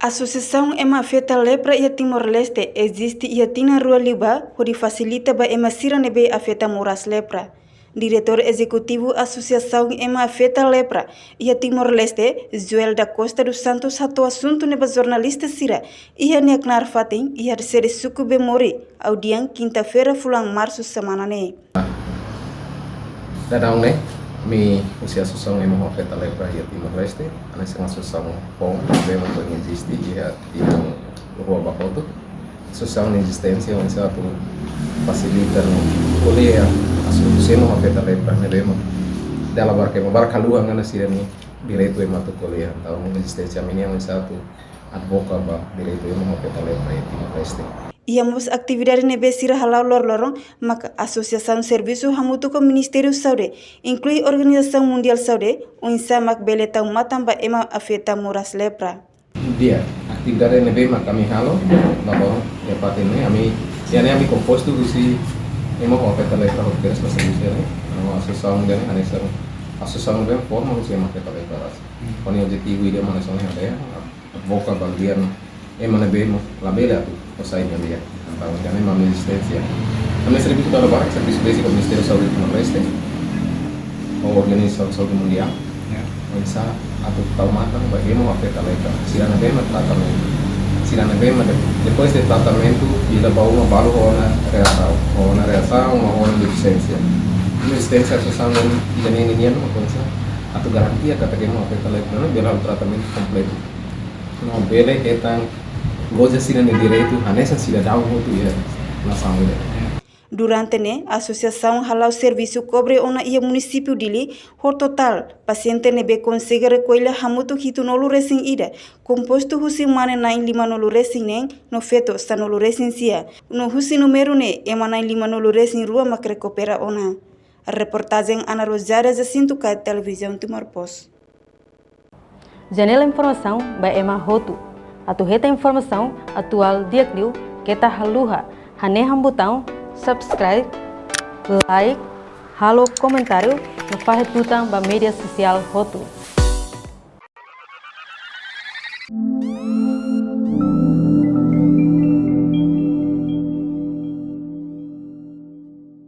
Associação Ema Afeta Lepra e Timor-Leste existe e atina Rua Liba, onde facilita ba Ema Siranebe afeta moras lepra. Diretor Executivo Associação Ema Afeta Lepra e Timor-Leste, Joel da Costa dos Santos, hato assunto neba jornalista Sira e a neknar fatin e a seri suku bemori, audiang quinta-feira fulang março semana ne. Dadang ne, mi usia associação Ema Afeta Lepra e Timor-Leste, ane sing associação POM, bem muito existe e a Rua Bakoto. Associação de existência onde se facilita no colher a solução afeta lepra ne bem dela barca lua ngana sirani direito ema to colher então existência minha onde se advoca ba direito ema afeta lepra e Timor-Leste. Iamos atividade nebe sira halau lorong maka Associação Serviço Hamutu com Ministério Saúde inclui Organização Mundial Saúde unsa mak beletau matamba ema afeta moras lepra. Dia atividade nebe mak kami halo labor ya patene ami composto si ema afeta lepra hotel spesialisnya nama associação dan anexar associação dan forma si ema afeta lepra koni objetivo dia mana soalnya ada ya advoca bagian ema nebe labela tu saída dia então já nem mais existência também serviço da barca serviço básico do Ministério da Saúde de Timor-Leste a Organização de Saúde Mundial mensa atau tahu matang bagaimana afeta lepra sirana bem tratamento depois de tratamento ele vai uma balu uma reação uma deficiência resistência social dan ini uma coisa atau garantia kata que afeta lepra não bela o tratamento completo não bela que tang goza sirane direito anessa cidadão muito é na saúde. Durante ne, Associação Halau Serviço cobre ona ia município dili, por total, paciente nebe consegue recolher hamutu hitu nolu resin ida, composto husi mane nain lima nolu resin neng, no feto sta nolu resin sia, no husi número ne, ema nain lima nolu resin rua mak recupera ona. Reportagem Ana Rosária Jacinto Kai Televisão Timor Post. Janela informação by Ema Hotu. Atu heta informação atual dia kliu kita haluha hane hambutão subscribe like halo comentário no fahetutang ba media sosial Hotu.